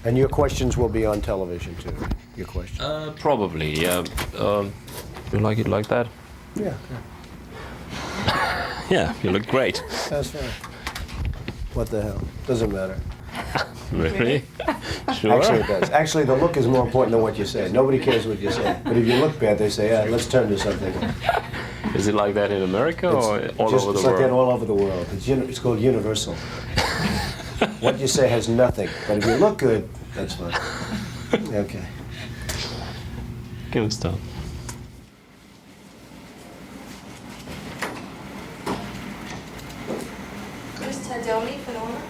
And your questions will be on television too, your questions? Probably, yeah. You like it like that? Yeah. Yeah, you look great. That's fine. What the hell? Doesn't matter. Really? Sure. Actually, it does. Actually, the look is more important than what you say. Nobody cares what you say. But if you look bad, they say, yeah, let's turn to something else. Is it like that in America or all over the world? It's like that all over the world. It's called universal. What you say has nothing. But if you look good, that's fine. Okay. Good stuff. Tell me, Fenora.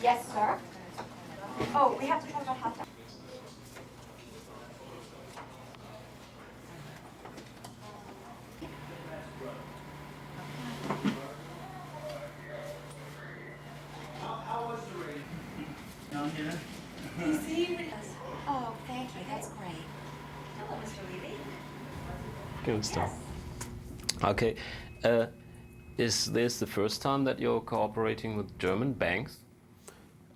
Yes, sir. Oh, we have to talk about hot dogs. How was the rating down here? Oh, thank you. That's great. Hello, Mr. Levy. Good stuff. Okay. Is this the first time that you're cooperating with German banks?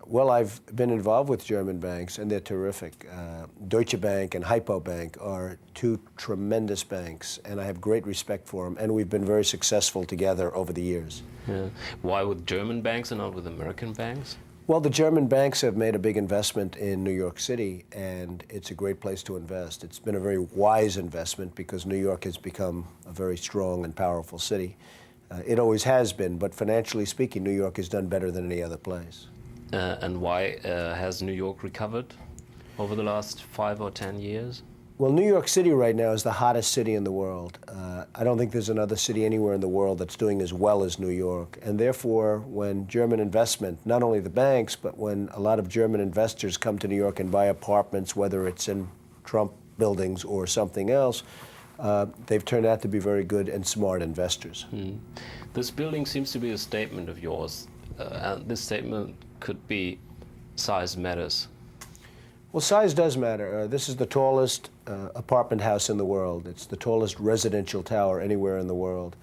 Well, I've been involved with German banks, and they're terrific. Deutsche Bank and Hypo Bank are two tremendous banks, and I have great respect for them, and we've been very successful together over the years. Yeah. Why with German banks and not with American banks? Well, the German banks have made a big investment in New York City, and it's a great place to invest. It's been a very wise investment because New York has become a very strong and powerful city. It always has been, but financially speaking, New York has done better than any other place. And why has New York recovered over the last 5 or 10 years? Well, New York City right now is the hottest city in the world. I don't think there's another city anywhere in the world that's doing as well as New York. And therefore, when German investment, not only the banks, but when a lot of German investors come to New York and buy apartments, whether it's in Trump buildings or something else, they've turned out to be very good and smart investors. This building seems to be a statement of yours. And this statement could be size matters. Well, size does matter. This is the tallest apartment house in the world. It's the tallest residential tower anywhere in the world.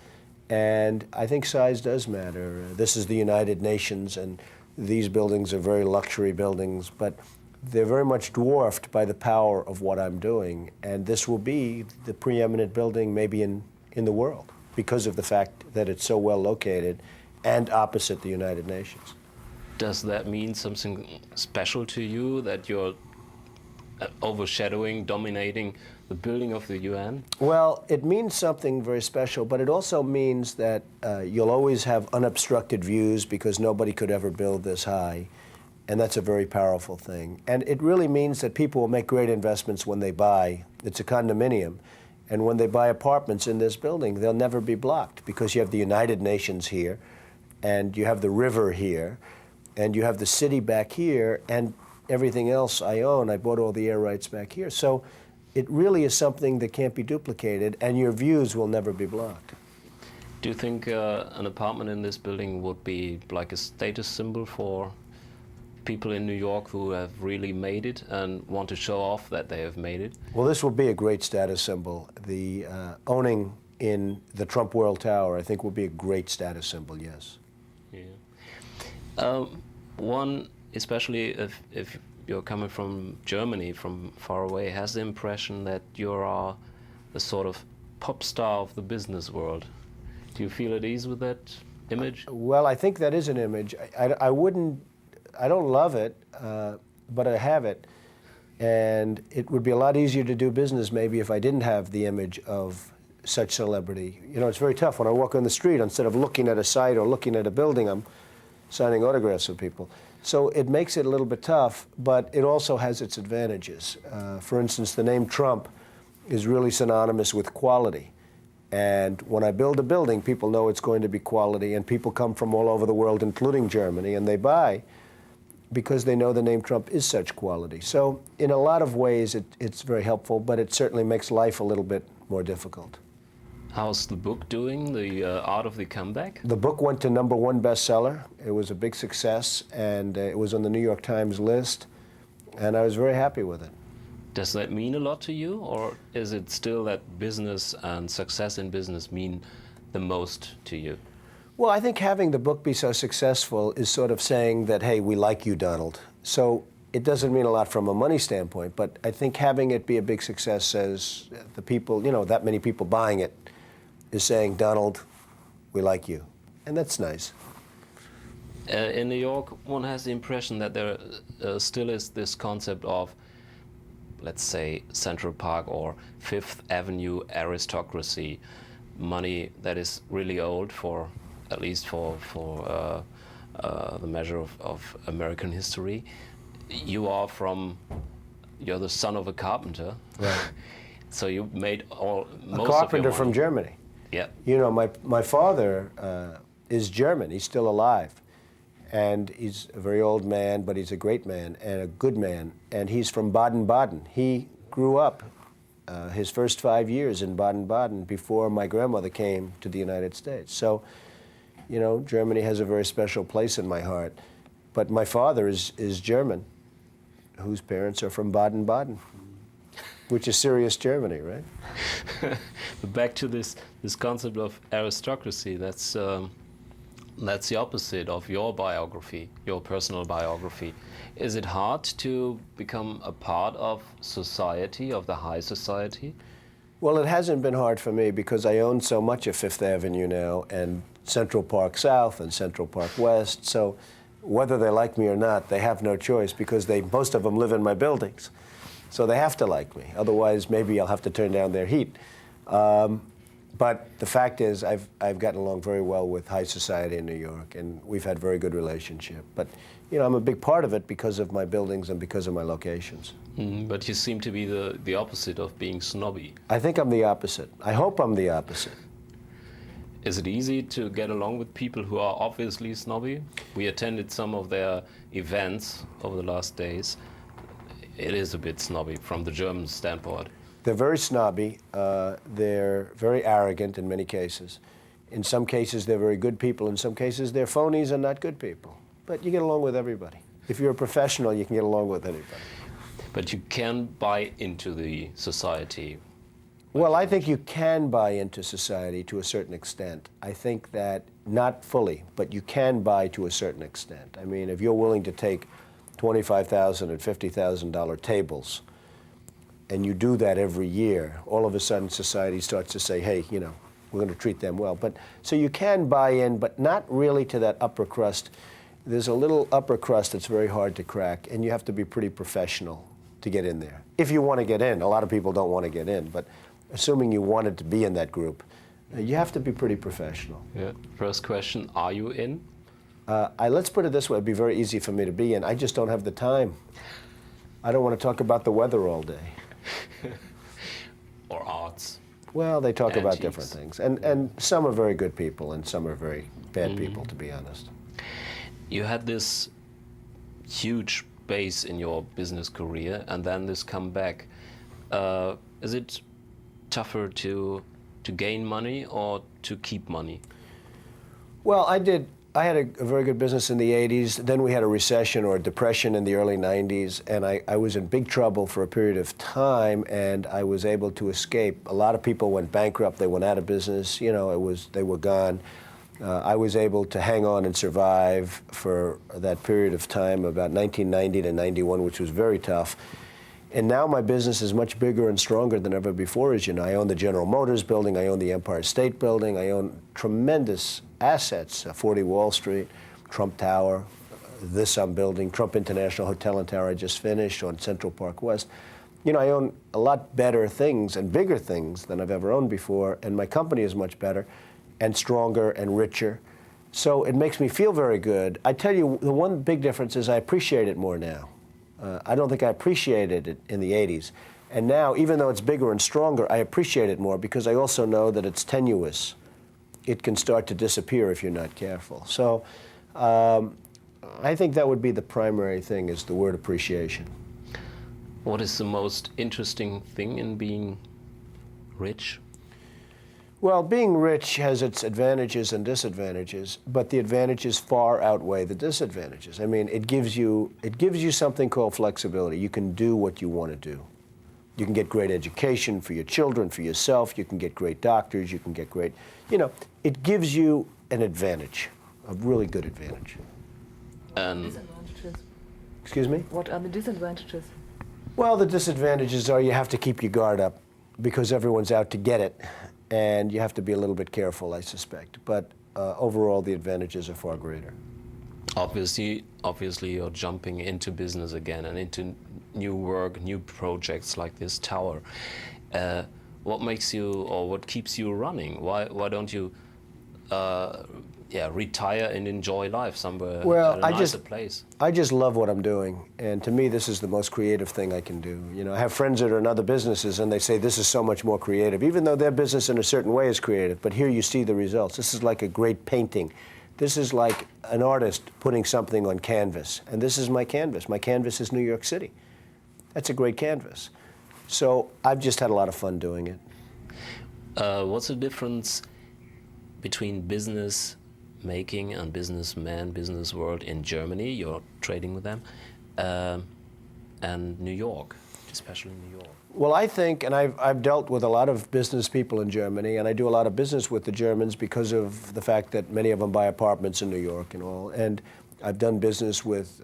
And I think size does matter. This is the United Nations, and these buildings are very luxury buildings, but they're very much dwarfed by the power of what I'm doing. And this will be the preeminent building maybe in the world because of the fact that it's so well located and opposite the United Nations. Does that mean something special to you, that you're overshadowing, dominating the building of the UN? Well, it means something very special, but it also means that you'll always have unobstructed views because nobody could ever build this high, and that's a very powerful thing. And it really means that people will make great investments when they buy. It's a condominium, and when they buy apartments in this building, they'll never be blocked because you have the United Nations here, and you have the river here, and you have the city back here, and everything else I own. I bought all the air rights back here. So it really is something that can't be duplicated, and your views will never be blocked. Do you think an apartment in this building would be like a status symbol for people in New York who have really made it and want to show off that they have made it? Well, this will be a great status symbol. The owning in the Trump World Tower, I think, will be a great status symbol, yes. Yeah. One, especially if you're coming from Germany, from far away, has the impression that you are a sort of pop star of the business world. Do you feel at ease with that image? Well, I think that is an image. I don't love it, but I have it. And it would be a lot easier to do business maybe if I didn't have the image of such celebrity. You know, it's very tough. When I walk on the street, instead of looking at a site or looking at a building, I'm signing autographs with people. So it makes it a little bit tough, but it also has its advantages. For instance, the name Trump is really synonymous with quality. And when I build a building, people know it's going to be quality, and people come from all over the world, including Germany, and they buy because they know the name Trump is such quality. So in a lot of ways, it's very helpful, but it certainly makes life a little bit more difficult. How's the book doing, The Art of the Comeback? The book went to #1 bestseller. It was a big success, and it was on the New York Times list, and I was very happy with it. Does that mean a lot to you, or is it still that business and success in business mean the most to you? Well, I think having the book be so successful is sort of saying that, hey, we like you, Donald. So it doesn't mean a lot from a money standpoint, but I think having it be a big success says the people, that many people buying it is saying, Donald, we like you. And that's nice. In New York, one has the impression that there still is this concept of, let's say, Central Park or Fifth Avenue aristocracy, money that is really old for, at least for the measure of American history. You're the son of a carpenter. Right. So you made most a of carpenter your from money. Germany. Yeah. My father is German. He's still alive. And he's a very old man, but he's a great man and a good man. And he's from Baden-Baden. He grew up his first 5 years in Baden-Baden before my grandmother came to the United States. So, Germany has a very special place in my heart. But my father is German, whose parents are from Baden-Baden, which is serious Germany, right? But back to this concept of aristocracy, that's the opposite of your biography, your personal biography. Is it hard to become a part of society, of the high society? Well, it hasn't been hard for me because I own so much of Fifth Avenue now and Central Park South and Central Park West. So whether they like me or not, they have no choice because most of them live in my buildings. So they have to like me. Otherwise, maybe I'll have to turn down their heat. But the fact is, I've gotten along very well with high society in New York, and we've had very good relationship. But I'm a big part of it because of my buildings and because of my locations. But you seem to be the opposite of being snobby. I think I'm the opposite. I hope I'm the opposite. Is it easy to get along with people who are obviously snobby? We attended some of their events over the last days. It is a bit snobby from the German standpoint. They're very snobby. They're very arrogant in many cases. In some cases, they're very good people. In some cases, they're phonies and not good people. But you get along with everybody. If you're a professional, you can get along with anybody. But you can buy into the society. Well, I think you can buy into society to a certain extent. I think that not fully, but you can buy to a certain extent. I mean, if you're willing to take $25,000 and $50,000 tables, and you do that every year, all of a sudden society starts to say, hey, we're going to treat them well. So you can buy in, but not really to that upper crust. There's a little upper crust that's very hard to crack, and you have to be pretty professional to get in there. If you want to get in. A lot of people don't want to get in, but assuming you wanted to be in that group, you have to be pretty professional. Yeah. First question, are you in? Let's put it this way, it'd be very easy for me to be in. I just don't have the time. I don't want to talk about the weather all day. Or arts. Well, they talk about Antiques. different things. And some are very good people and some are very bad people, to be honest. You had this huge base in your business career and then this comeback. Is it tougher to gain money or to keep money? Well, I had a very good business in the 80s. Then we had a recession or a depression in the early 90s, and I was in big trouble for a period of time, and I was able to escape. A lot of people went bankrupt. They went out of business. They were gone. I was able to hang on and survive for that period of time, about 1990 to 91, which was very tough. And now my business is much bigger and stronger than ever before, as you know. I own the General Motors building, I own the Empire State Building, I own tremendous assets, 40 Wall Street, Trump Tower, this I'm building, Trump International Hotel and Tower I just finished on Central Park West. I own a lot better things and bigger things than I've ever owned before, and my company is much better and stronger and richer. So it makes me feel very good. I tell you, the one big difference is I appreciate it more now. I don't think I appreciated it in the 80s. And now, even though it's bigger and stronger, I appreciate it more because I also know that it's tenuous. It can start to disappear if you're not careful. So I think that would be the primary thing, is the word appreciation. What is the most interesting thing in being rich? Well, being rich has its advantages and disadvantages, but the advantages far outweigh the disadvantages. I mean, it gives you something called flexibility. You can do what you want to do. You can get great education for your children, for yourself. You can get great doctors. You can get great, it gives you an advantage, a really good advantage. Disadvantages. Excuse me? What are the disadvantages? Well, the disadvantages are you have to keep your guard up because everyone's out to get it, and you have to be a little bit careful, I suspect. But overall, the advantages are far greater. Obviously, you're jumping into business again and into new work, new projects like this tower. What makes you, or what keeps you running? Why don't you, retire and enjoy life somewhere at a nicer place? I just love what I'm doing, and to me, this is the most creative thing I can do. I have friends that are in other businesses, and they say this is so much more creative, even though their business in a certain way is creative. But here you see the results. This is like a great painting. This is like an artist putting something on canvas, and this is my canvas. My canvas is New York City. That's a great canvas. So I've just had a lot of fun doing it. What's the difference between business making and businessman, business world in Germany? You're trading with them, and New York, especially New York. Well, I think, and I've dealt with a lot of business people in Germany, and I do a lot of business with the Germans because of the fact that many of them buy apartments in New York and all. And I've done business with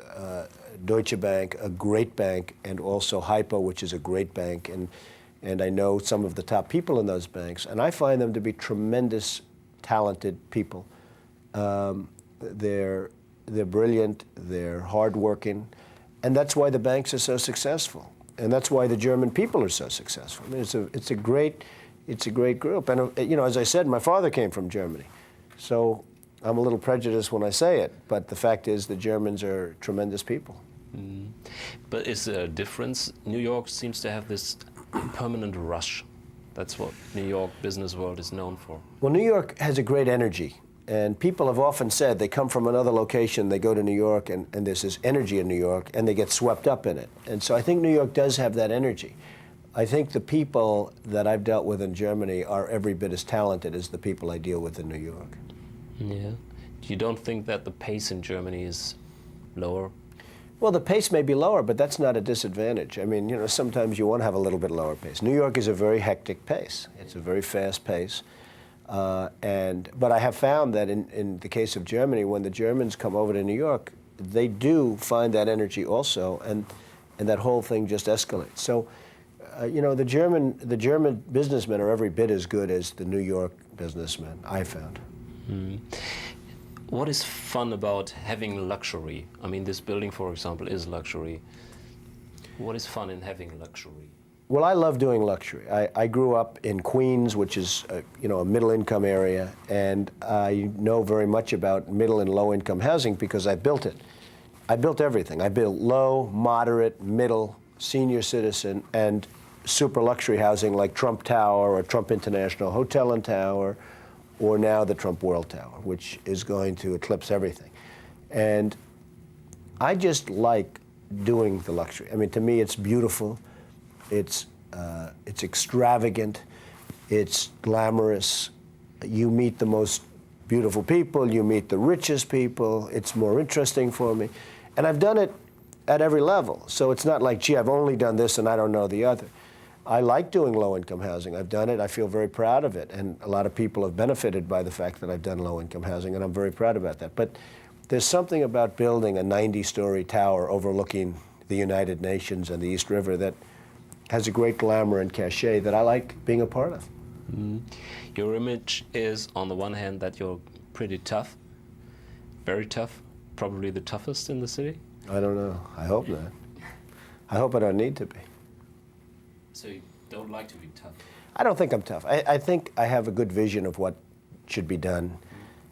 Deutsche Bank, a great bank, and also Hypo, which is a great bank. And I know some of the top people in those banks, and I find them to be tremendous, talented people. They're brilliant, they're hardworking, and that's why the banks are so successful. And that's why the German people are so successful. I mean, it's a great group. And as I said, my father came from Germany, so I'm a little prejudiced when I say it. But the fact is, the Germans are tremendous people. Mm. But is there a difference? New York seems to have this permanent rush. That's what New York business world is known for. Well, New York has a great energy. And people have often said they come from another location, they go to New York, and there's this energy in New York, and they get swept up in it. And so I think New York does have that energy. I think the people that I've dealt with in Germany are every bit as talented as the people I deal with in New York. Yeah. You don't think that the pace in Germany is lower? Well, the pace may be lower, but that's not a disadvantage. I mean, sometimes you want to have a little bit lower pace. New York is a very hectic pace. It's a very fast pace. But I have found that in the case of Germany, when the Germans come over to New York, they do find that energy also, and that whole thing just escalates. So, the German businessmen are every bit as good as the New York businessmen, I found. Mm. What is fun about having luxury? I mean, this building, for example, is luxury. What is fun in having luxury? Well, I love doing luxury. I grew up in Queens, which is a middle-income area, and I know very much about middle and low-income housing because I built it. I built everything. I built low, moderate, middle, senior citizen, and super luxury housing like Trump Tower or Trump International Hotel and Tower, or now the Trump World Tower, which is going to eclipse everything. And I just like doing the luxury. I mean, to me, it's beautiful. It's extravagant, it's glamorous. You meet the most beautiful people, you meet the richest people, it's more interesting for me. And I've done it at every level. So it's not like, gee, I've only done this and I don't know the other. I like doing low-income housing. I've done it, I feel very proud of it. And a lot of people have benefited by the fact that I've done low-income housing, and I'm very proud about that. But there's something about building a 90-story tower overlooking the United Nations and the East River that has a great glamour and cachet that I like being a part of. Mm. Your image is, on the one hand, that you're pretty tough, very tough, probably the toughest in the city. I don't know. I hope not. I hope I don't need to be. So you don't like to be tough? I don't think I'm tough. I think I have a good vision of what should be done.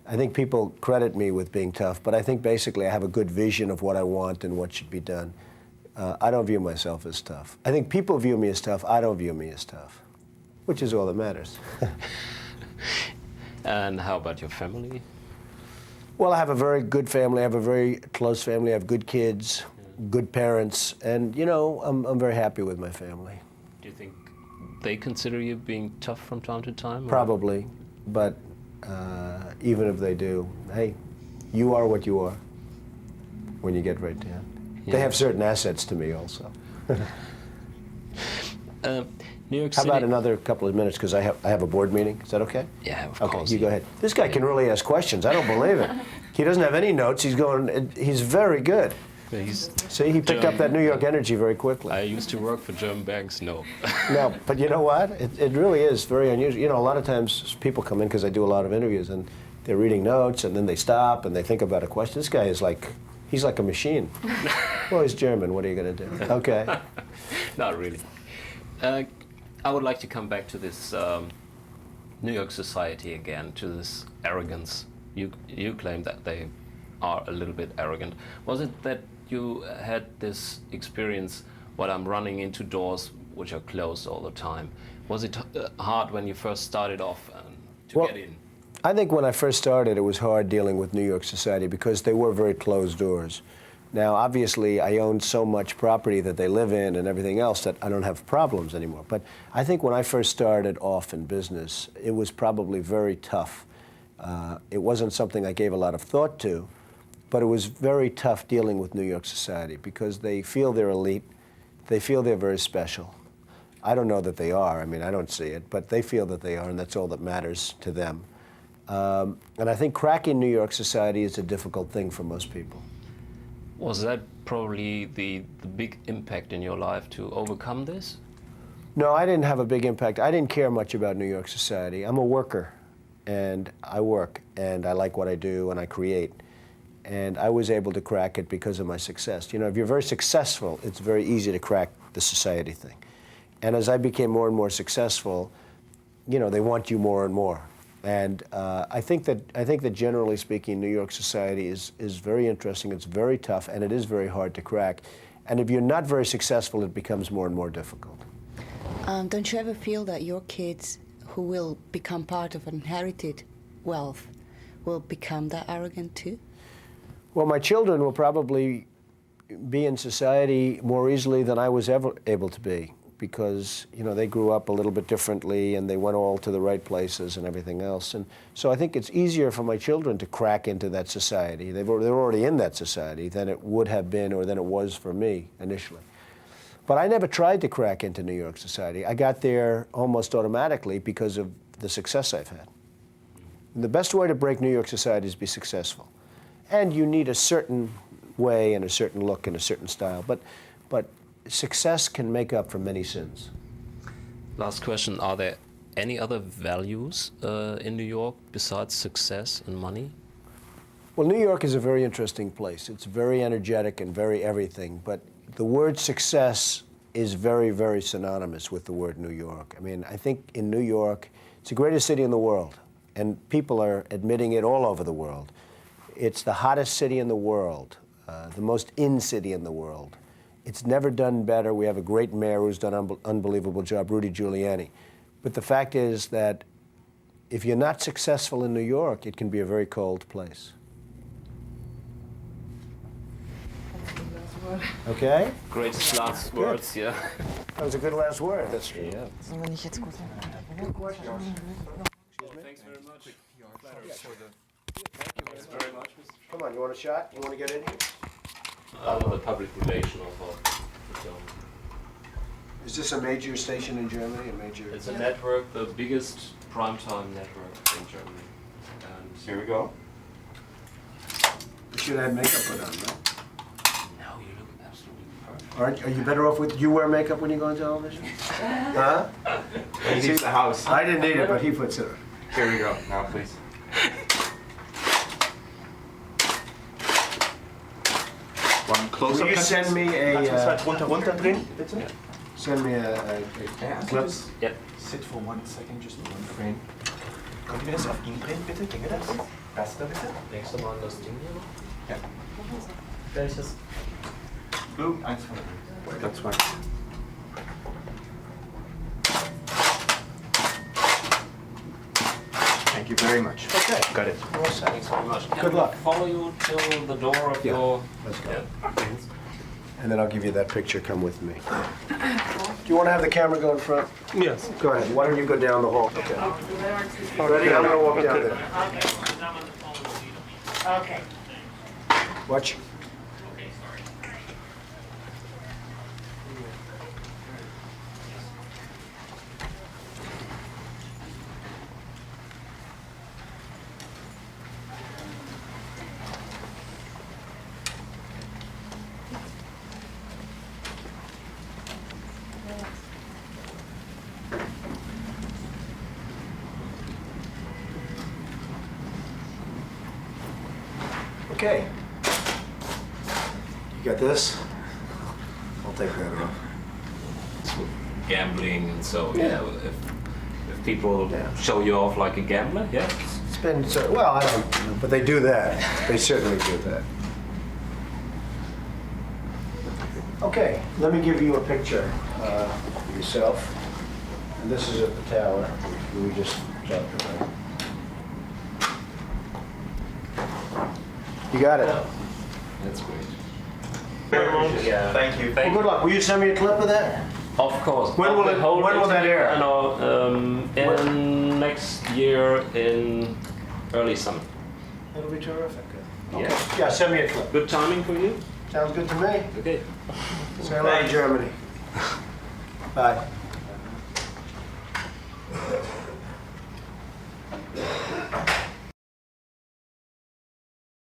I think people credit me with being tough, but I think basically I have a good vision of what I want and what should be done. I don't view myself as tough. I think people view me as tough. I don't view me as tough, which is all that matters. And how about your family? Well, I have a very good family. I have a very close family. I have good kids, good parents, and you know, I'm very happy with my family. Do you think they consider you being tough from time to time? Or? Probably, but even if they do, hey, you are what you are when you get right down. Yeah. They have certain assets to me also. New York How City. about another couple of minutes, because I have a board meeting. Is that okay? Yeah, of Okay, course. you go ahead. This guy can really ask questions. I don't believe it. He doesn't have any notes. He's very good. Yeah, he's See, he picked up that New York energy very quickly. I used to work for German banks. No. No, but you know what? It really is very unusual. You know, a lot of times people come in because I do a lot of interviews, and they're reading notes, and then they stop, and they think about a question. This guy is he's like a machine. Well, he's German. What are you going to do? Okay. Not really. I would like to come back to this New York society again, to this arrogance. You claim that they are a little bit arrogant. Was it that you had this experience while I'm running into doors which are closed all the time? Was it hard when you first started off to get in? I think when I first started, it was hard dealing with New York society because they were very closed doors. Now, obviously, I own so much property that they live in and everything else that I don't have problems anymore. But I think when I first started off in business, it was probably very tough. It wasn't something I gave a lot of thought to, but it was very tough dealing with New York society because they feel they're elite. They feel they're very special. I don't know that they are. I mean, I don't see it, but they feel that they are, and that's all that matters to them. And I think cracking New York society is a difficult thing for most people. Was that probably the big impact in your life to overcome this? No, I didn't have a big impact. I didn't care much about New York society. I'm a worker, and I work, and I like what I do, and I create. And I was able to crack it because of my success. You know, if you're very successful, it's very easy to crack the society thing. And as I became more and more successful, you know, they want you more and more. And I think that generally speaking, New York society is very interesting. It's very tough, and it is very hard to crack. And if you're not very successful, it becomes more and more difficult. Don't you ever feel that your kids, who will become part of inherited wealth, will become that arrogant too? Well, my children will probably be in society more easily than I was ever able to be, because, you know, they grew up a little bit differently and they went all to the right places and everything else. And so I think it's easier for my children to crack into that society. They're already in that society than it would have been or than it was for me initially. But I never tried to crack into New York society. I got there almost automatically because of the success I've had. And the best way to break New York society is be successful. And you need a certain way and a certain look and a certain style. But success can make up for many sins. Last question, are there any other values in New York besides success and money? Well, New York is a very interesting place. It's very energetic and very everything, but the word success is very, very synonymous with the word New York. I mean, I think in New York, it's the greatest city in the world, and people are admitting it all over the world. It's the hottest city in the world, the most in city in the world. It's never done better. We have a great mayor who's done an unbelievable job, Rudy Giuliani. But the fact is that if you're not successful in New York, it can be a very cold place. Okay? Great last words, yeah. That was a good last word. That's true. Yeah. Thanks very much. Come on, you want a shot? You want to get in here? The public relation of our film. Is this a major station in Germany? A major? It's a network, the biggest primetime network in Germany. And Here we go. You should have makeup put on, right? now you look absolutely perfect. Are you better off with, you wear makeup when you go on television? Huh? He leaves the house. I didn't need it, but he puts it on. Here we go. Now, please. One close-up. Will you send me Kannst du das a, halt runterdrehen, bitte? send me a clip? Yeah. Sit for 1 second, just one frame. Könnt ihr mir das auf ihn drehen, bitte? Ginge das? Das da bitte? Nächstes Mal das Ding hier noch. Ja. Welches? Blue, 1 von der Blue. That's fine. Thank you very much. Okay. Got it. All set. Thanks very much. Good luck. Follow you till the door of Yeah. your. Let's go. Yeah. And then I'll give you that picture. Come with me. Do you want to have the camera go in front? Yes. Go ahead. Why don't you go down the hall? Okay. Ready? I'm going to walk down there. Okay. Watch. Okay. You got this? I'll take that off. Gambling and so yeah. If people Yeah. show you off like a gambler, yeah. It's been so, well, I don't know, but they do that. They certainly do that. Okay, let me give you a picture of yourself. And this is at the tower. We just talked about. You got it. That's great. Yeah. Thank you. Well, good luck. Will you send me a clip of that? Of course. When will The it- whole when will that interview, air? I know, in next year in early summer. It'll be terrific. Okay. Yeah. Yeah, send me a clip. Good timing for you? Sounds good to me. Okay. Say hello to Germany. Bye.